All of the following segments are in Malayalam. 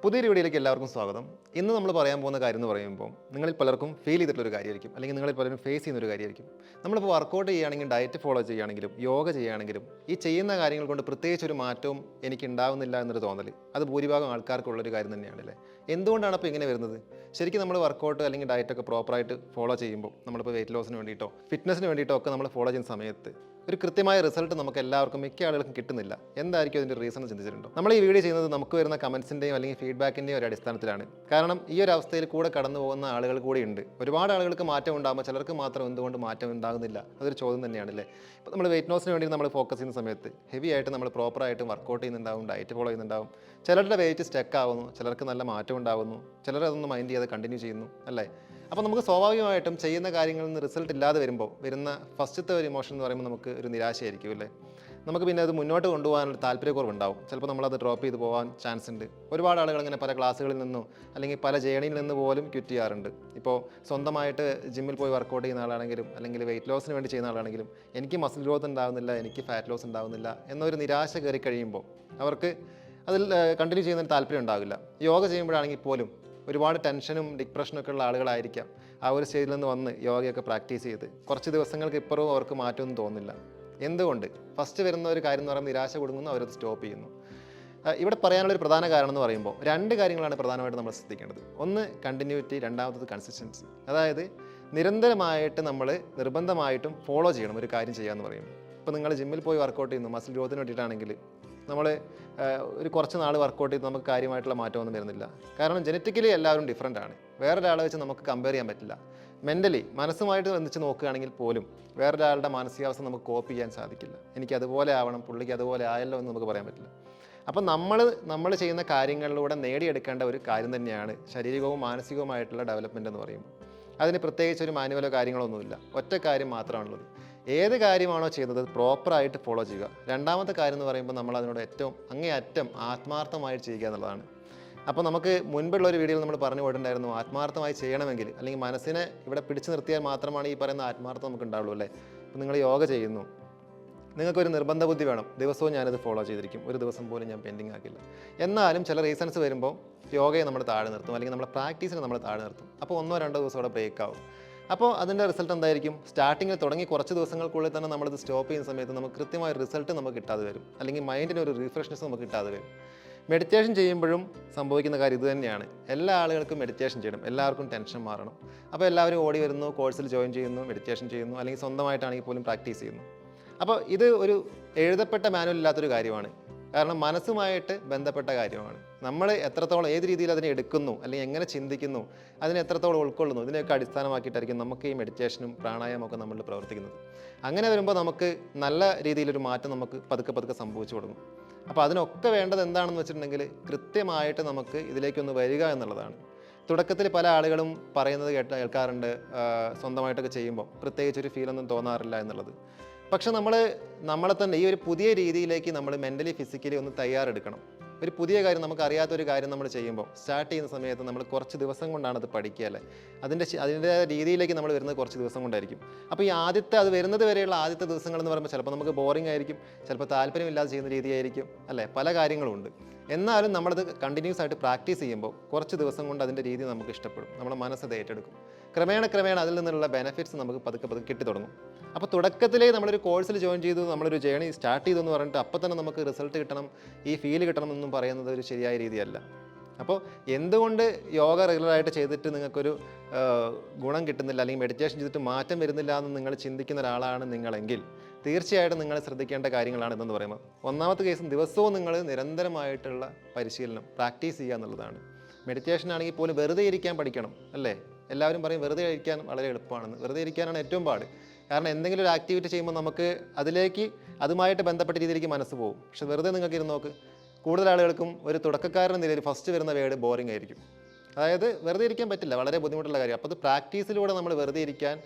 പുതിയൊരു വീഡിയോയിലേക്ക് എല്ലാവർക്കും സ്വാഗതം. ഇന്ന് നമ്മൾ പറയാൻ പോകുന്ന കാര്യം എന്ന് പറയുമ്പോൾ നിങ്ങളിൽ പലർക്കും ഫീൽ ചെയ്തിട്ടുള്ളൊരു കാര്യമായിരിക്കും, അല്ലെങ്കിൽ നിങ്ങളിൽ പലരും ഫേസ് ചെയ്യുന്നൊരു കാര്യമായിരിക്കും. നമ്മളിപ്പോൾ വർക്കൗട്ട് ചെയ്യുകയാണെങ്കിലും ഡയറ്റ് ഫോളോ ചെയ്യുകയാണെങ്കിലും യോഗ ചെയ്യുകയാണെങ്കിലും ഈ ചെയ്യുന്ന കാര്യങ്ങൾ കൊണ്ട് പ്രത്യേകിച്ച് ഒരു മാറ്റവും എനിക്ക് ഉണ്ടാവുന്നില്ല എന്നൊരു തോന്നൽ അത് ഭൂരിഭാഗം ആൾക്കാർക്കുള്ളൊരു കാര്യം തന്നെയാണല്ലേ. എന്തുകൊണ്ടാണ് അപ്പോൾ ഇങ്ങനെ വരുന്നത്? ശരിക്കും നമ്മൾ വർക്കൗട്ട് അല്ലെങ്കിൽ ഡയറ്റൊക്കെ പ്രോപ്പറായിട്ട് ഫോളോ ചെയ്യുമ്പോൾ നമ്മളിപ്പോൾ വെയിറ്റ് ലോസിന് വേണ്ടിയിട്ടോ ഫിറ്റ്നസിന് വേണ്ടിയിട്ടോ ഒക്കെ നമ്മൾ ഫോളോ ചെയ്യുന്ന സമയത്ത് ഒരു കൃത്യമായ റിസൾട്ട് നമുക്ക് എല്ലാവർക്കും മിക്ക ആളുകൾക്കും കിട്ടുന്നില്ല. എന്തായിരിക്കും അതിൻ്റെ റീസൺ ചിന്തിച്ചിട്ടുണ്ടോ? നമ്മൾ ഈ വീഡിയോ ചെയ്യുന്നത് നമുക്ക് വരുന്ന കമൻസിൻ്റെയും അല്ലെങ്കിൽ ഫീഡ്ബാക്കിൻ്റെയും ഒരു അടിസ്ഥാനത്തിലാണ്. കാരണം ഈ ഒരു അവസ്ഥയിൽ കൂടെ കടന്നു പോകുന്ന ആളുകൾ കൂടി ഉണ്ട്. ഒരുപാട് ആളുകൾക്ക് മാറ്റം ഉണ്ടാകുമ്പോൾ ചിലർക്ക് മാത്രം എന്തുകൊണ്ട് മാറ്റം ഉണ്ടാകുന്നില്ല, അതൊരു ചോദ്യം തന്നെയാണല്ലേ. ഇപ്പോൾ നമ്മൾ വെയിറ്റ് ലോസിന് വേണ്ടി നമ്മൾ ഫോക്കസ് ചെയ്യുന്ന സമയത്ത് ഹെവി ആയിട്ട് നമ്മൾ പ്രോപ്പറായിട്ട് വർക്കൗട്ട് ചെയ്യുന്നുണ്ടാവും, ഡയറ്റ് ഫോളോ ചെയ്യുന്നുണ്ടാവും. ചിലരുടെ വെയിറ്റ് സ്റ്റക്ക് ആവുന്നു, ചിലർക്ക് നല്ല മാറ്റം ഉണ്ടാകുന്നു, ചിലർ അതൊന്നും മൈൻഡ് ചെയ്യാതെ കണ്ടിന്യൂ ചെയ്യുന്നു അല്ലേ. അപ്പോൾ നമുക്ക് സ്വാഭാവികമായിട്ടും ചെയ്യുന്ന കാര്യങ്ങളിൽ നിന്ന് റിസൾട്ട് ഇല്ലാതെ വരുമ്പോൾ വരുന്ന ഫസ്റ്റത്തെ ഒരു ഇമോഷൻ എന്ന് പറയുമ്പോൾ നമുക്ക് ഒരു നിരാശയായിരിക്കും അല്ലേ. നമുക്ക് പിന്നെ അത് മുന്നോട്ട് കൊണ്ടുപോകാനുള്ള താല്പര്യക്കുറവുണ്ടാവും. ചിലപ്പോൾ നമ്മളത് ഡ്രോപ്പ് ചെയ്ത് പോകാൻ ചാൻസ് ഉണ്ട്. ഒരുപാട് ആളുകൾ ഇങ്ങനെ പല ക്ലാസ്സുകളിൽ നിന്നോ അല്ലെങ്കിൽ പല ജേണിയിൽ നിന്ന് പോലും ക്വിറ്റ് ചെയ്യാറുണ്ട്. ഇപ്പോൾ സ്വന്തമായിട്ട് ജിമ്മിൽ പോയി വർക്കൗട്ട് ചെയ്യുന്ന ആളാണെങ്കിലും അല്ലെങ്കിൽ വെയിറ്റ് ലോസിന് വേണ്ടി ചെയ്യുന്ന ആളാണെങ്കിലും എനിക്ക് മസിൽ ഗ്രോത്ത് ഉണ്ടാകുന്നില്ല, എനിക്ക് ഫാറ്റ് ലോസ് ഉണ്ടാകുന്നില്ല എന്നൊരു നിരാശ കയറി കഴിയുമ്പോൾ അവർക്ക് അതിൽ കണ്ടിന്യൂ ചെയ്യുന്നതിന് താല്പര്യം ഉണ്ടാകില്ല. യോഗ ചെയ്യുമ്പോഴാണെങ്കിൽ പോലും ഒരുപാട് ടെൻഷനും ഡിപ്രഷനും ഒക്കെ ഉള്ള ആളുകളായിരിക്കാം ആ ഒരു സ്റ്റേജിൽ നിന്ന് വന്ന് യോഗയൊക്കെ പ്രാക്ടീസ് ചെയ്ത് കുറച്ച് ദിവസങ്ങൾക്ക് ഇപ്പുറവും അവർക്ക് മാറ്റമൊന്നും തോന്നുന്നില്ല. എന്തുകൊണ്ട്? ഫസ്റ്റ് വരുന്ന ഒരു കാര്യം എന്ന് പറയുമ്പോൾ നിരാശ കൊടുങ്ങുന്നു, അവരത് സ്റ്റോപ്പ് ചെയ്യുന്നു. ഇവിടെ പറയാനുള്ളൊരു പ്രധാന കാരണം എന്ന് പറയുമ്പോൾ രണ്ട് കാര്യങ്ങളാണ് പ്രധാനമായിട്ട് നമ്മൾ ശ്രദ്ധിക്കേണ്ടത്. ഒന്ന് കണ്ടിന്യൂറ്റി, രണ്ടാമത്തത് കൺസിസ്റ്റൻസി. അതായത് നിരന്തരമായിട്ട് നമ്മൾ നിർബന്ധമായിട്ടും ഫോളോ ചെയ്യണം ഒരു കാര്യം ചെയ്യാമെന്ന് പറയുമ്പോൾ. ഇപ്പോൾ നിങ്ങൾ ജിമ്മിൽ പോയി വർക്കൗട്ട് ചെയ്യുന്നു മസിൽ ഗ്രോത്തിന് വേണ്ടിയിട്ടാണെങ്കിൽ നമ്മൾ ഒരു കുറച്ച് നാൾ വർക്കൗട്ട് ചെയ്ത് നമുക്ക് കാര്യമായിട്ടുള്ള മാറ്റമൊന്നും വരുന്നില്ല. കാരണം ജനറ്റിക്കലി എല്ലാവരും ഡിഫറൻ്റ് ആണ്. വേറൊരാളെ വെച്ച് നമുക്ക് കമ്പയർ ചെയ്യാൻ പറ്റില്ല. മെൻ്റലി മനസ്സുമായിട്ട് ബന്ധിച്ച് നോക്കുകയാണെങ്കിൽ പോലും വേറൊരാളുടെ മാനസികാവസ്ഥ നമുക്ക് കോപ്പി ചെയ്യാൻ സാധിക്കില്ല. എനിക്ക് അതുപോലെ ആവണം, പുള്ളിക്ക് അതുപോലെ ആയല്ലോ എന്ന് നമുക്ക് പറയാൻ പറ്റില്ല. അപ്പം നമ്മൾ ചെയ്യുന്ന കാര്യങ്ങളിലൂടെ നേടിയെടുക്കേണ്ട ഒരു കാര്യം തന്നെയാണ് ശാരീരികവും മാനസികവുമായിട്ടുള്ള ഡെവലപ്മെൻറ്റ് എന്ന് പറയുമ്പോൾ. അതിന് പ്രത്യേകിച്ച് ഒരു മാനുവലോ കാര്യങ്ങളൊന്നുമില്ല. ഒറ്റ കാര്യം മാത്രമാണുള്ളത്. ഏത് കാര്യമാണോ ചെയ്യുന്നത് പ്രോപ്പറായിട്ട് ഫോളോ ചെയ്യുക. രണ്ടാമത്തെ കാര്യം എന്ന് പറയുമ്പോൾ നമ്മൾ അതിനോട് ഏറ്റവും അങ്ങേയറ്റം ആത്മാർത്ഥമായിട്ട് ചെയ്യുക എന്നുള്ളതാണ്. അപ്പോൾ നമുക്ക് മുൻപുള്ള ഒരു വീഡിയോയിൽ നമ്മൾ പറഞ്ഞു പോയിട്ടുണ്ടായിരുന്നു, ആത്മാർത്ഥമായി ചെയ്യണമെങ്കിൽ അല്ലെങ്കിൽ മനസ്സിനെ ഇവിടെ പിടിച്ചു നിർത്തിയാൽ മാത്രമാണ് ഈ പറയുന്ന ആത്മാർത്ഥം നമുക്ക് ഉണ്ടാവുള്ളൂ അല്ലേ. അപ്പോൾ നിങ്ങൾ യോഗ ചെയ്യുന്നു, നിങ്ങൾക്കൊരു നിർബന്ധ ബുദ്ധി വേണം, ദിവസവും ഞാനത് ഫോളോ ചെയ്തിരിക്കും, ഒരു ദിവസം പോലും ഞാൻ പെൻഡിങ് ആക്കില്ല. എന്നാലും ചില റീസൺസ് വരുമ്പോൾ യോഗയെ നമ്മൾ താഴെ നിർത്തും, അല്ലെങ്കിൽ നമ്മുടെ പ്രാക്ടീസിനെ നമ്മൾ താഴെ നിർത്തും. അപ്പോൾ 1-2 ദിവസം അവിടെ ബ്രേക്ക് ആവും. അപ്പോൾ അതിൻ്റെ റിസൾട്ട് എന്തായിരിക്കും? സ്റ്റാർട്ടിങ്ങിൽ തുടങ്ങി കുറച്ച് ദിവസങ്ങൾക്കുള്ളിൽ തന്നെ നമ്മളിത് സ്റ്റോപ്പ് ചെയ്യുന്ന സമയത്ത് നമുക്ക് കൃത്യമായ റിസൾട്ട് നമുക്ക് കിട്ടാതെ വരും, അല്ലെങ്കിൽ മൈൻഡിന് ഒരു റീഫ്രഷ്നെസ് നമുക്ക് കിട്ടാതെ വരും. മെഡിറ്റേഷൻ ചെയ്യുമ്പോഴും സംഭവിക്കുന്ന കാര്യം ഇത് തന്നെയാണ്. എല്ലാ ആളുകൾക്കും മെഡിറ്റേഷൻ ചെയ്യണം, എല്ലാവർക്കും ടെൻഷൻ മാറണം. അപ്പോൾ എല്ലാവരും ഓടി വരുന്നു, കോഴ്സിൽ ജോയിൻ ചെയ്യുന്നു, മെഡിറ്റേഷൻ ചെയ്യുന്നു, അല്ലെങ്കിൽ സ്വന്തമായിട്ടാണെങ്കിൽ പോലും പ്രാക്ടീസ് ചെയ്യുന്നു. അപ്പോൾ ഇത് ഒരു എഴുതപ്പെട്ട മാനുവൽ ഇല്ലാത്തൊരു കാര്യമാണ്. കാരണം മനസ്സുമായിട്ട് ബന്ധപ്പെട്ട കാര്യമാണ്. നമ്മൾ എത്രത്തോളം ഏത് രീതിയിൽ അതിനെ എടുക്കുന്നു, അല്ലെങ്കിൽ എങ്ങനെ ചിന്തിക്കുന്നു, അതിനെ എത്രത്തോളം ഉൾക്കൊള്ളുന്നു, ഇതിനെയൊക്കെ അടിസ്ഥാനമാക്കിയിട്ടായിരിക്കും നമുക്ക് ഈ മെഡിറ്റേഷനും പ്രാണായാമമൊക്കെ നമ്മളിൽ പ്രവർത്തിക്കുന്നത്. അങ്ങനെ വരുമ്പോൾ നമുക്ക് നല്ല രീതിയിലൊരു മാറ്റം നമുക്ക് പതുക്കെ സംഭവിച്ചു തുടങ്ങും. അപ്പോൾ അതിനൊക്കെ വേണ്ടത് എന്താണെന്ന് വെച്ചിട്ടുണ്ടെങ്കിൽ കൃത്യമായിട്ട് നമുക്ക് ഇതിലേക്കൊന്ന് വരിക എന്നുള്ളതാണ്. തുടക്കത്തിൽ പല ആളുകളും പറയുന്നത് കേൾക്കാറുണ്ട്, സ്വന്തമായിട്ടൊക്കെ ചെയ്യുമ്പോൾ പ്രത്യേകിച്ചൊരു ഫീലൊന്നും തോന്നാറില്ല എന്നുള്ളത്. പക്ഷെ നമ്മളെ തന്നെ ഈ ഒരു പുതിയ രീതിയിലേക്ക് നമ്മൾ മെൻ്റലി ഫിസിക്കലി ഒന്ന് തയ്യാറെടുക്കണം. ഒരു പുതിയ കാര്യം, നമുക്ക് അറിയാത്തൊരു കാര്യം നമ്മൾ ചെയ്യുമ്പോൾ സ്റ്റാർട്ട് ചെയ്യുന്ന സമയത്ത് നമ്മൾ കുറച്ച് ദിവസം കൊണ്ടാണ് അത് പഠിക്കുക അല്ലേ. അതിൻ്റെ രീതിയിലേക്ക് നമ്മൾ വരുന്നത് കുറച്ച് ദിവസം കൊണ്ടായിരിക്കും. അപ്പോൾ ഈ അത് വരുന്നത് വരെയുള്ള ആദ്യത്തെ ദിവസങ്ങൾ എന്ന് പറയുമ്പോൾ ചിലപ്പോൾ നമുക്ക് ബോറിംഗ് ആയിരിക്കും, ചിലപ്പോൾ താല്പര്യമില്ലാതെ ചെയ്യുന്ന രീതിയായിരിക്കും അല്ലേ, പല കാര്യങ്ങളുമുണ്ട്. എന്നാലും നമ്മളത് കണ്ടിന്യൂസ് ആയിട്ട് പ്രാക്ടീസ് ചെയ്യുമ്പോൾ കുറച്ച് ദിവസം കൊണ്ട് അതിൻ്റെ രീതി നമുക്ക് ഇഷ്ടപ്പെടും, നമ്മുടെ മനസ്സത് ഏറ്റെടുക്കും. ക്രമേണ അതിൽ നിന്നുള്ള ബെനിഫിറ്റ്സ് നമുക്ക് പതുക്കെ കിട്ടി തുടങ്ങും. അപ്പോൾ തുടക്കത്തിലേ നമ്മളൊരു കോഴ്സിൽ ജോയിൻ ചെയ്തു, നമ്മളൊരു ജേണി സ്റ്റാർട്ട് ചെയ്തു എന്ന് പറഞ്ഞിട്ട് അപ്പോൾ തന്നെ നമുക്ക് റിസൾട്ട് കിട്ടണം, ഈ ഫീല് കിട്ടണം എന്നും പറയുന്നത് ഒരു ശരിയായ രീതിയല്ല. അപ്പോൾ എന്തുകൊണ്ട് യോഗ റെഗുലറായിട്ട് ചെയ്തിട്ട് നിങ്ങൾക്കൊരു ഗുണം കിട്ടുന്നില്ല, അല്ലെങ്കിൽ മെഡിറ്റേഷൻ ചെയ്തിട്ട് മാറ്റം വരുന്നില്ല എന്ന് നിങ്ങൾ ചിന്തിക്കുന്ന ഒരാളാണ് നിങ്ങളെങ്കിൽ തീർച്ചയായിട്ടും നിങ്ങൾ ശ്രദ്ധിക്കേണ്ട കാര്യങ്ങളാണ് ഇതെന്ന് പറയുമ്പോൾ. ഒന്നാമത്തെ കേസ്, ദിവസവും നിങ്ങൾ നിരന്തരമായിട്ടുള്ള പരിശീലനം പ്രാക്ടീസ് ചെയ്യുക എന്നുള്ളതാണ്. മെഡിറ്റേഷൻ ആണെങ്കിൽ പോലും വെറുതെ ഇരിക്കാൻ പഠിക്കണം അല്ലേ. എല്ലാവരും പറയും വെറുതെ ഇരിക്കാൻ വളരെ എളുപ്പമാണെന്ന്. വെറുതെ ഇരിക്കാനാണ് ഏറ്റവും പാട്. കാരണം എന്തെങ്കിലും ഒരു ആക്ടിവിറ്റി ചെയ്യുമ്പോൾ നമുക്ക് അതുമായിട്ട് ബന്ധപ്പെട്ട രീതിയിലേക്ക് മനസ്സ് പോകും. പക്ഷെ വെറുതെ നിങ്ങൾക്ക് ഇരുന്ന് നോക്ക്, കൂടുതൽ ആളുകൾക്കും ഒരു തുടക്കക്കാരൻ നിലയിൽ ഫസ്റ്റ് വരുന്ന വേർഡ് ബോറിംഗ് ആയിരിക്കും. അതായത് വെറുതെ ഇരിക്കാൻ പറ്റില്ല, വളരെ ബുദ്ധിമുട്ടുള്ള കാര്യം. അപ്പോൾ അത് പ്രാക്ടീസിലൂടെ നമ്മൾ വെറുതെ ഇരിക്കാൻ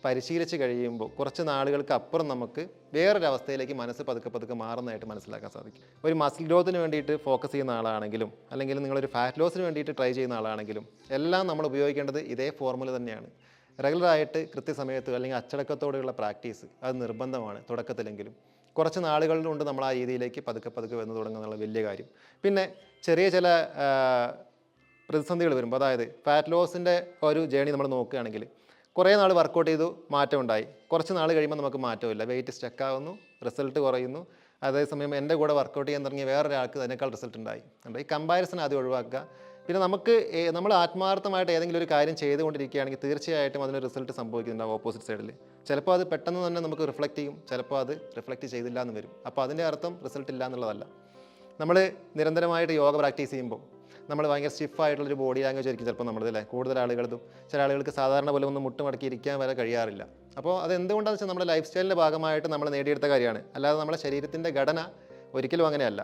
പരിശീലിച്ച് കഴിയുമ്പോൾ കുറച്ച് നാളുകൾക്ക് അപ്പുറം നമുക്ക് വേറൊരവസ്ഥയിലേക്ക് മനസ്സ് പതുക്കെ മാറുന്നതായിട്ട് മനസ്സിലാക്കാൻ സാധിക്കും. ഒരു മസിൽ ഗ്രോത്തിന് വേണ്ടിയിട്ട് ഫോക്കസ് ചെയ്യുന്ന ആളാണെങ്കിലും അല്ലെങ്കിൽ നിങ്ങളൊരു ഫാറ്റ് ലോസിന് വേണ്ടിയിട്ട് ട്രൈ ചെയ്യുന്ന ആളാണെങ്കിലും എല്ലാം നമ്മൾ ഉപയോഗിക്കേണ്ടത് ഇതേ ഫോർമുല തന്നെയാണ്. റെഗുലറായിട്ട് കൃത്യസമയത്ത് അല്ലെങ്കിൽ അച്ചടക്കത്തോടെയുള്ള പ്രാക്ടീസ് അത് നിർബന്ധമാണ്. തുടക്കത്തിലെങ്കിലും കുറച്ച് നാളുകളിലുണ്ട് നമ്മൾ ആ രീതിയിലേക്ക് പതുക്കെ വന്നു തുടങ്ങുന്നുള്ള വലിയ കാര്യം. പിന്നെ ചെറിയ ചില പ്രതിസന്ധികൾ വരുമ്പോൾ, അതായത് ഫാറ്റ് ലോസിൻ്റെ ഒരു ജേണി നമ്മൾ നോക്കുകയാണെങ്കിൽ കുറേ നാൾ വർക്കൗട്ട് ചെയ്തു മാറ്റം ഉണ്ടായി, കുറച്ച് നാൾ കഴിയുമ്പോൾ നമുക്ക് മാറ്റമില്ല, വെയിറ്റ് സ്റ്റക്കാവുന്നു, റിസൾട്ട് കുറയുന്നു. അതേസമയം എൻ്റെ കൂടെ വർക്കൗട്ട് ചെയ്യാൻ തുടങ്ങിയ വേറൊരാൾക്ക് അതിനേക്കാൾ റിസൾട്ട് ഉണ്ടായി. ഈ കമ്പാരിസൺ ആദ്യം ഒഴിവാക്കുക. പിന്നെ നമുക്ക് നമ്മൾ ആത്മാർത്ഥമായിട്ട് ഏതെങ്കിലും ഒരു കാര്യം ചെയ്തുകൊണ്ടിരിക്കുകയാണെങ്കിൽ തീർച്ചയായിട്ടും അതിന് റിസൾട്ട് സംഭവിക്കുന്നുണ്ടാവും ഓപ്പോസിറ്റ് സൈഡിൽ. ചിലപ്പോൾ അത് പെട്ടെന്ന് തന്നെ നമുക്ക് റിഫ്ലക്റ്റ് ചെയ്യും, ചിലപ്പോൾ അത് റിഫ്ലക്റ്റ് ചെയ്തില്ല എന്ന് വരും. അപ്പോൾ അതിൻ്റെ അർത്ഥം റിസൾട്ട് ഇല്ല എന്നുള്ളതല്ല. നമ്മൾ നിരന്തരമായിട്ട് യോഗ പ്രാക്ടീസ് ചെയ്യുമ്പോൾ നമ്മൾ ഭയങ്കര സ്റ്റിഫായിട്ടുള്ളൊരു ബോഡി ലാംഗ്വേജ് ആയിരിക്കും ചിലപ്പോൾ നമ്മളതല്ലേ കൂടുതൽ ആളുകളതും. ചില ആളുകൾക്ക് സാധാരണ പോലെ ഒന്ന് മുട്ടുമടക്കി ഇരിക്കാൻ വരെ കഴിയാറില്ല. അപ്പോൾ അത് എന്തുകൊണ്ടാണെന്ന് വെച്ചാൽ നമ്മുടെ ലൈഫ് സ്റ്റൈലിൻ്റെ ഭാഗമായിട്ട് നമ്മൾ നേടിയെടുത്ത കാര്യമാണ്, അല്ലാതെ നമ്മുടെ ശരീരത്തിൻ്റെ ഘടന ഒരിക്കലും അങ്ങനെയല്ല.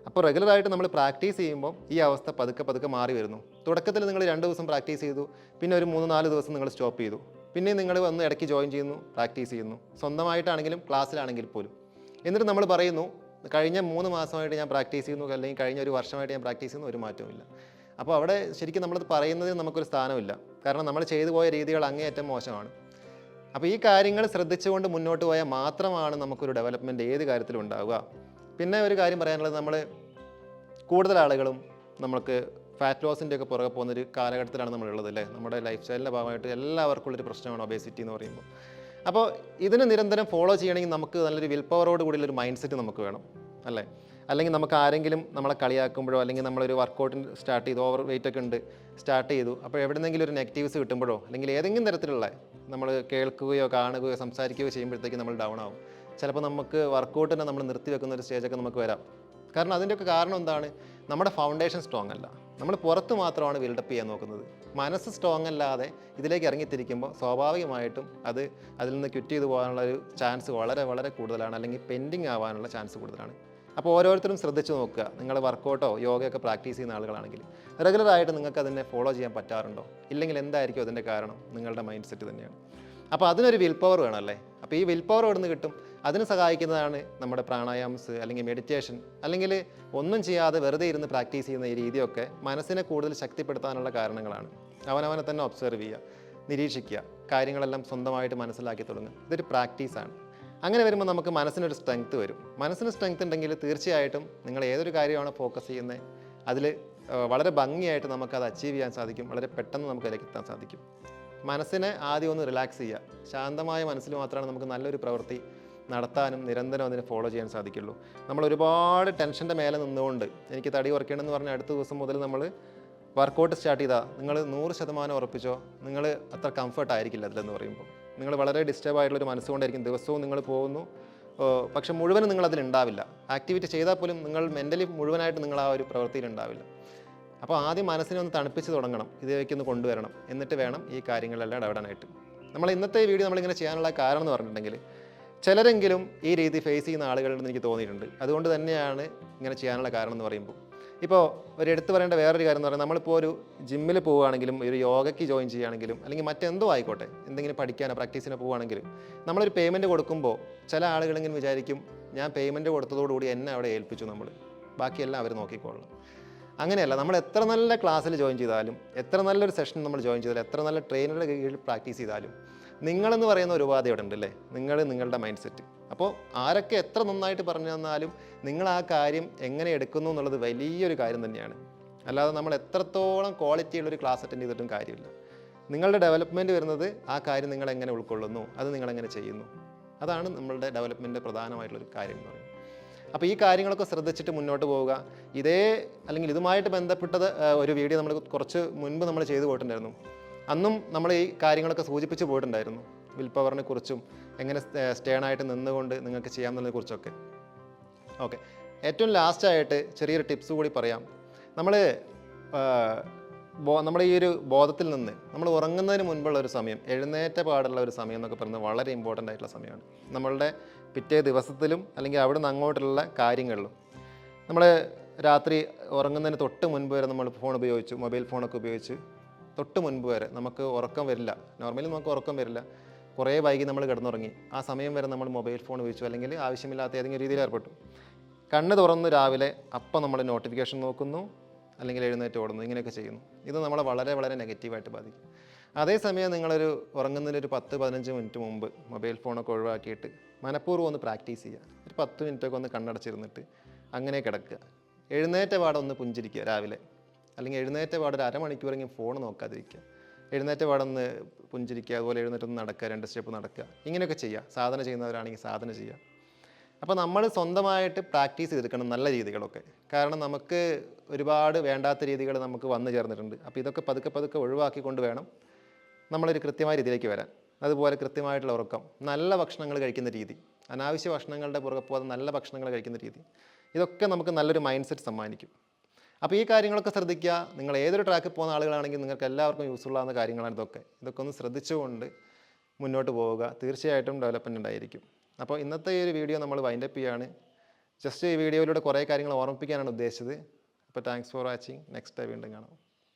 അപ്പോൾ റെഗുലറായിട്ട് നമ്മൾ പ്രാക്ടീസ് ചെയ്യുമ്പോൾ ഈ അവസ്ഥ പതുക്കെ പതുക്കെ മാറി വരുന്നു. തുടക്കത്തിൽ നിങ്ങൾ 2 ദിവസം പ്രാക്ടീസ് ചെയ്തു, പിന്നെ ഒരു 3-4 ദിവസം നിങ്ങൾ സ്റ്റോപ്പ് ചെയ്തു, പിന്നെ നിങ്ങൾ വന്ന് ഇടയ്ക്ക് ജോയിൻ ചെയ്യുന്നു, പ്രാക്ടീസ് ചെയ്യുന്നു, സ്വന്തമായിട്ടാണെങ്കിലും ക്ലാസ്സിലാണെങ്കിൽ പോലും. എന്നിട്ട് നമ്മൾ പറയുന്നു കഴിഞ്ഞ 3 മാസമായിട്ട് ഞാൻ പ്രാക്ടീസ് ചെയ്യുന്നു, അല്ലെങ്കിൽ കഴിഞ്ഞ 1 വർഷമായിട്ട് ഞാൻ പ്രാക്ടീസ് ചെയ്യുന്നു, ഒരു മാറ്റവുമില്ല. അപ്പോൾ അവിടെ ശരിക്കും നമ്മളത് പറയുന്നതിന് നമുക്കൊരു സ്ഥാനമില്ല. കാരണം നമ്മൾ ചെയ്തു പോയ രീതികൾ അങ്ങേയറ്റം മോശമാണ്. അപ്പോൾ ഈ കാര്യങ്ങൾ ശ്രദ്ധിച്ചുകൊണ്ട് മുന്നോട്ട് പോയാൽ മാത്രമാണ് നമുക്കൊരു ഡെവലപ്മെൻറ്റ് ഏത് കാര്യത്തിലും ഉണ്ടാവുക. പിന്നെ ഒരു കാര്യം പറയാനുള്ളത്, നമ്മൾ കൂടുതൽ ആളുകളും നമുക്ക് ഫാറ്റ് ലോസിൻ്റെ ഒക്കെ പുറകെ പോകുന്നൊരു കാലഘട്ടത്തിലാണ് നമ്മളുള്ളത് അല്ലേ. നമ്മുടെ ലൈഫ് സ്റ്റൈലിൻ്റെ ഭാഗമായിട്ട് എല്ലാവർക്കും ഉള്ളൊരു പ്രശ്നമാണ് ഒബേസിറ്റി എന്ന് പറയുമ്പോൾ. അപ്പോൾ ഇതിന് നിരന്തരം ഫോളോ ചെയ്യണമെങ്കിൽ നമുക്ക് നല്ലൊരു വിൽ പവറോട് കൂടിയുള്ളൊരു മൈൻഡ് സെറ്റ് നമുക്ക് വേണം അല്ലേ. അല്ലെങ്കിൽ നമുക്ക് ആരെങ്കിലും നമ്മളെ കളിയാക്കുമ്പോഴോ, അല്ലെങ്കിൽ നമ്മളൊരു വർക്കൗട്ടിന് സ്റ്റാർട്ട് ചെയ്തു, ഓവർ വെയിറ്റ് ഒക്കെ ഉണ്ട് സ്റ്റാർട്ട് ചെയ്തു, അപ്പോൾ എവിടെന്നെങ്കിലും ഒരു നെഗറ്റീവ്സ് കിട്ടുമ്പോഴോ, അല്ലെങ്കിൽ ഏതെങ്കിലും തരത്തിലുള്ള നമ്മൾ കേൾക്കുകയോ കാണുകയോ സംസാരിക്കുകയോ ചെയ്യുമ്പോഴത്തേക്ക് നമ്മൾ ഡൗൺ ആവും. ചിലപ്പോൾ നമുക്ക് വർക്കൗട്ടിനെ നമ്മൾ നിർത്തിവെക്കുന്ന ഒരു സ്റ്റേജൊക്കെ നമുക്ക് വരാം. കാരണം അതിൻ്റെയൊക്കെ കാരണം എന്താണ്, നമ്മുടെ ഫൗണ്ടേഷൻ സ്ട്രോങ് അല്ല. നമ്മൾ പുറത്ത് മാത്രമാണ് ബിൽഡപ്പ് ചെയ്യാൻ നോക്കുന്നത്. മനസ്സ് സ്ട്രോങ് അല്ലാതെ ഇതിലേക്ക് ഇറങ്ങിത്തിരിക്കുമ്പോൾ സ്വാഭാവികമായിട്ടും അതിൽ നിന്ന് ക്വിറ്റ് ചെയ്ത് പോകാനുള്ള ഒരു ചാൻസ് വളരെ വളരെ കൂടുതലാണ്, അല്ലെങ്കിൽ പെൻഡിങ് ആവാനുള്ള ചാൻസ് കൂടുതലാണ്. അപ്പോൾ ഓരോരുത്തരും ശ്രദ്ധിച്ച് നോക്കുക. നിങ്ങൾ വർക്കൗട്ടോ യോഗയൊക്കെ പ്രാക്ടീസ് ചെയ്യുന്ന ആളുകളാണെങ്കിൽ റെഗുലറായിട്ട് നിങ്ങൾക്ക് അതിനെ ഫോളോ ചെയ്യാൻ പറ്റാറുണ്ടോ? ഇല്ലെങ്കിൽ എന്തായിരിക്കും അതിൻ്റെ കാരണം? നിങ്ങളുടെ മൈൻഡ് സെറ്റ് തന്നെയാണ്. അപ്പോൾ അതിനൊരു വിൽ പവർ വേണമല്ലേ. അപ്പോൾ ഈ വിൽ പവർ എവിടെ നിന്ന് കിട്ടും? അതിന് സഹായിക്കുന്നതാണ് നമ്മുടെ പ്രാണായാംസ്, അല്ലെങ്കിൽ മെഡിറ്റേഷൻ, അല്ലെങ്കിൽ ഒന്നും ചെയ്യാതെ വെറുതെ ഇരുന്ന് പ്രാക്ടീസ് ചെയ്യുന്ന ഈ രീതിയൊക്കെ മനസ്സിനെ കൂടുതൽ ശക്തിപ്പെടുത്താനുള്ള കാരണങ്ങളാണ്. അവനവനെ തന്നെ ഒബ്സർവ് ചെയ്യുക, നിരീക്ഷിക്കുക, കാര്യങ്ങളെല്ലാം സ്വന്തമായിട്ട് മനസ്സിലാക്കി തുടങ്ങുക. ഇതൊരു പ്രാക്ടീസാണ്. അങ്ങനെ വരുമ്പോൾ നമുക്ക് മനസ്സിനൊരു സ്ട്രെങ്ത്ത് വരും. മനസ്സിന് സ്ട്രെങ്ത്ത് ഉണ്ടെങ്കിൽ തീർച്ചയായിട്ടും നിങ്ങൾ ഏതൊരു കാര്യമാണ് ഫോക്കസ് ചെയ്യുന്നത് അതിൽ വളരെ ഭംഗിയായിട്ട് നമുക്കത് അച്ചീവ് ചെയ്യാൻ സാധിക്കും. വളരെ പെട്ടെന്ന് നമുക്ക് അതിലേക്ക് എത്താൻ സാധിക്കും. മനസ്സിനെ ആദ്യം ഒന്ന് റിലാക്സ് ചെയ്യുക. ശാന്തമായ മനസ്സിൽ മാത്രമാണ് നമുക്ക് നല്ലൊരു പ്രവൃത്തി നടത്താനും നിരന്തരം അതിനെ ഫോളോ ചെയ്യാൻ സാധിക്കുള്ളൂ. നമ്മൾ ഒരുപാട് ടെൻഷൻ്റെ മേലെ നിന്നുകൊണ്ട് എനിക്ക് തടി കുറയ്ക്കണമെന്ന് പറഞ്ഞാൽ അടുത്ത ദിവസം മുതൽ നമ്മൾ വർക്കൗട്ട് സ്റ്റാർട്ട് ചെയ്താൽ നിങ്ങൾ 100% ഉറപ്പിച്ചോ നിങ്ങൾ അത്ര കംഫർട്ട് ആയിരിക്കില്ല അതിലെന്ന് പറയുമ്പോൾ. നിങ്ങൾ വളരെ ഡിസ്റ്റർബ് ആയിട്ടുള്ളൊരു മനസ്സുകൊണ്ടായിരിക്കും ദിവസവും നിങ്ങൾ പോകുന്നു, പക്ഷെ മുഴുവനും നിങ്ങൾ അതിലുണ്ടാവില്ല. ആക്ടിവിറ്റി ചെയ്താൽ പോലും നിങ്ങൾ മെൻ്റലി മുഴുവനായിട്ട് നിങ്ങൾ ആ ഒരു പ്രവൃത്തിയിൽ ഉണ്ടാവില്ല. അപ്പോൾ ആദ്യം മനസ്സിനെ ഒന്ന് തണുപ്പിച്ച് തുടങ്ങണം, ഇതിലേക്ക് ഒന്ന് കൊണ്ടുവരണം, എന്നിട്ട് വേണം ഈ കാര്യങ്ങളെല്ലാം ഇടപെടാനായിട്ട്. നമ്മൾ ഇന്നത്തെ വീഡിയോ നമ്മളിങ്ങനെ ചെയ്യാനുള്ള കാരണം എന്ന് പറഞ്ഞിട്ടുണ്ടെങ്കിൽ ചിലരെങ്കിലും ഈ രീതി ഫേസ് ചെയ്യുന്ന ആളുകളുണ്ടെന്ന് എനിക്ക് തോന്നിയിട്ടുണ്ട്. അതുകൊണ്ട് തന്നെയാണ് ഇങ്ങനെ ചെയ്യാനുള്ള കാരണം എന്ന് പറയുമ്പോൾ. ഇപ്പോൾ ഒരു എടുത്തു പറയേണ്ട വേറൊരു കാര്യം എന്ന് പറയുന്നത്, നമ്മളിപ്പോൾ ഒരു ജിമ്മിൽ പോവുകയാണെങ്കിലും ഒരു യോഗയ്ക്ക് ജോയിൻ ചെയ്യുകയാണെങ്കിലും അല്ലെങ്കിൽ മറ്റെന്തോ ആയിക്കോട്ടെ, എന്തെങ്കിലും പഠിക്കാനോ പ്രാക്ടീസിനോ പോവുകയാണെങ്കിലും നമ്മളൊരു പേയ്മെൻറ്റ് കൊടുക്കുമ്പോൾ ചില ആളുകളെങ്കിലും വിചാരിക്കും ഞാൻ പേയ്മെൻറ്റ് കൊടുത്തതോടുകൂടി എന്നെ അവിടെ ഏൽപ്പിച്ചു, നമ്മൾ ബാക്കിയെല്ലാം അവർ നോക്കിക്കൊള്ളണം. അങ്ങനെയല്ല. നമ്മൾ എത്ര നല്ല ക്ലാസ്സിൽ ജോയിൻ ചെയ്താലും, എത്ര നല്ലൊരു സെഷൻ നമ്മൾ ജോയിൻ ചെയ്താലും, എത്ര നല്ല ട്രെയിനറുടെ കീഴിൽ പ്രാക്ടീസ് ചെയ്താലും നിങ്ങളെന്ന് പറയുന്ന ഒരു ഉപാധി അവിടെ ഉണ്ടല്ലേ, നിങ്ങളുടെ മൈൻഡ് സെറ്റ്. അപ്പോൾ ആരൊക്കെ എത്ര നന്നായിട്ട് പറഞ്ഞു തന്നാലും നിങ്ങൾ ആ കാര്യം എങ്ങനെ എടുക്കുന്നു എന്നുള്ളത് വലിയൊരു കാര്യം തന്നെയാണ്. അല്ലാതെ നമ്മൾ എത്രത്തോളം ക്വാളിറ്റിയുള്ളൊരു ക്ലാസ് അറ്റൻഡ് ചെയ്തിട്ടും കാര്യമില്ല. നിങ്ങളുടെ ഡെവലപ്മെൻറ്റ് വരുന്നത് ആ കാര്യം നിങ്ങൾ എങ്ങനെ ഉൾക്കൊള്ളുന്നു, അത് നിങ്ങളെങ്ങനെ ചെയ്യുന്നു, അതാണ് നമ്മളുടെ ഡെവലപ്മെൻറ്റിൻ്റെ പ്രധാനമായിട്ടുള്ളൊരു കാര്യം എന്ന് പറയുന്നത്. അപ്പോൾ ഈ കാര്യങ്ങളൊക്കെ ശ്രദ്ധിച്ചിട്ട് മുന്നോട്ട് പോവുക. അല്ലെങ്കിൽ ഇതുമായിട്ട് ബന്ധപ്പെട്ടത് ഒരു വീഡിയോ നമ്മൾ കുറച്ച് മുൻപ് നമ്മൾ ചെയ്തു പോയിട്ടുണ്ടായിരുന്നു. അന്നും നമ്മൾ ഈ കാര്യങ്ങളൊക്കെ സൂചിപ്പിച്ച് പോയിട്ടുണ്ടായിരുന്നു. വിൽ പവറിനെ കുറിച്ചും എങ്ങനെ സ്റ്റേണായിട്ട് നിന്നുകൊണ്ട് നിങ്ങൾക്ക് ചെയ്യാമെന്നതിനെ കുറിച്ചൊക്കെ. ഓക്കെ, ഏറ്റവും ലാസ്റ്റായിട്ട് ചെറിയൊരു ടിപ്സ് കൂടി പറയാം. നമ്മുടെ ഈ ഒരു ബോധത്തിൽ നിന്ന് നമ്മൾ ഉറങ്ങുന്നതിന് മുൻപുള്ള ഒരു സമയം, എഴുന്നേറ്റ പാടുള്ള ഒരു സമയം എന്നൊക്കെ പറയുന്നത് വളരെ ഇമ്പോർട്ടൻ്റ് ആയിട്ടുള്ള സമയമാണ്. നമ്മളുടെ പിറ്റേ ദിവസത്തിലും അല്ലെങ്കിൽ അവിടെ നിന്ന് അങ്ങോട്ടുള്ള കാര്യങ്ങളിലും. നമ്മൾ രാത്രി ഉറങ്ങുന്നതിന് തൊട്ട് മുൻപ് വരെ നമ്മൾ ഫോൺ ഉപയോഗിച്ചു, മൊബൈൽ ഫോണൊക്കെ ഉപയോഗിച്ച് തൊട്ട് മുൻപ് വരെ നമുക്ക് ഉറക്കം വരില്ല. നോർമലി നമുക്ക് ഉറക്കം വരില്ല. കുറേ വൈകി നമ്മൾ കിടന്നുറങ്ങി. ആ സമയം വരെ നമ്മൾ മൊബൈൽ ഫോൺ ഉപയോഗിച്ചു, അല്ലെങ്കിൽ ആവശ്യമില്ലാത്ത ഏതെങ്കിലും രീതിയിൽ ഏർപ്പെട്ടു. കണ്ണ് തുറന്ന് രാവിലെ അപ്പം നമ്മൾ നോട്ടിഫിക്കേഷൻ നോക്കുന്നു, അല്ലെങ്കിൽ എഴുന്നേറ്റ് ഓടുന്നു, ഇങ്ങനെയൊക്കെ ചെയ്യുന്നു. ഇത് നമ്മളെ വളരെ വളരെ നെഗറ്റീവായിട്ട് ബാധിക്കും. അതേസമയം നിങ്ങളൊരു ഉറങ്ങുന്നതിന് ഒരു 10-15 മിനിറ്റ് മുമ്പ് മൊബൈൽ ഫോണൊക്കെ ഒഴിവാക്കിയിട്ട് മനഃപൂർവ്വം ഒന്ന് പ്രാക്ടീസ് ചെയ്യുക. ഒരു 10 മിനിറ്റൊക്കെ ഒന്ന് കണ്ണടച്ചിരുന്നിട്ട് അങ്ങനെ കിടക്കുക. എഴുന്നേറ്റ പാടെ ഒന്ന് പുഞ്ചിരിക്കുക രാവിലെ. അല്ലെങ്കിൽ എഴുന്നേറ്റ പാടെ ഒരു അരമണിക്കൂറെങ്കിലും ഫോൺ നോക്കാതിരിക്കുക. എഴുന്നേറ്റ പാടൊന്ന് പുഞ്ചിരിക്കുക, അതുപോലെ എഴുന്നേറ്റൊന്ന് നടക്കുക, 2 സ്റ്റെപ്പ് നടക്കുക, ഇങ്ങനെയൊക്കെ ചെയ്യുക. സാധന ചെയ്യുന്നവരാണെങ്കിൽ സാധന ചെയ്യുക. അപ്പോൾ നമ്മൾ സ്വന്തമായിട്ട് പ്രാക്ടീസ് ചെയ്തെടുക്കണം നല്ല രീതികളൊക്കെ. കാരണം നമുക്ക് ഒരുപാട് വേണ്ടാത്ത രീതികൾ നമുക്ക് വന്നു ചേർന്നിട്ടുണ്ട്. അപ്പോൾ ഇതൊക്കെ പതുക്കെ പതുക്കെ ഒഴിവാക്കിക്കൊണ്ട് വേണം നമ്മളൊരു കൃത്യമായ രീതിയിലേക്ക് വരാൻ. അതുപോലെ കൃത്യമായിട്ടുള്ള ഉറക്കം, നല്ല ഭക്ഷണങ്ങൾ കഴിക്കുന്ന രീതി, അനാവശ്യ ഭക്ഷണങ്ങളുടെ പുറകെ പോകാതെ നല്ല ഭക്ഷണങ്ങൾ കഴിക്കുന്ന രീതി, ഇതൊക്കെ നമുക്ക് നല്ലൊരു മൈൻഡ് സെറ്റ് സമ്മാനിക്കും. അപ്പോൾ ഈ കാര്യങ്ങളൊക്കെ ശ്രദ്ധിക്കുക. നിങ്ങൾ ഏതൊരു ട്രാക്കിൽ പോകുന്ന ആളുകളാണെങ്കിൽ നിങ്ങൾക്ക് എല്ലാവർക്കും യൂസ്ഫുൾ ആവുന്ന കാര്യങ്ങളാണ് ഇതൊക്കെ ഒന്ന് ശ്രദ്ധിച്ചുകൊണ്ട് മുന്നോട്ട് പോവുക. തീർച്ചയായിട്ടും ഡെവലപ്മെൻറ്റ് ഉണ്ടായിരിക്കും. അപ്പോൾ ഇന്നത്തെ ഈ ഒരു വീഡിയോ നമ്മൾ വൈൻഡപ്പ് ചെയ്യുകയാണ്. ജസ്റ്റ് ഈ വീഡിയോയിലൂടെ കുറേ കാര്യങ്ങൾ ഓർമ്മിപ്പിക്കാനാണ് ഉദ്ദേശിച്ചത്. അപ്പോൾ thanks for watching. Next time വീണ്ടും കാണാം.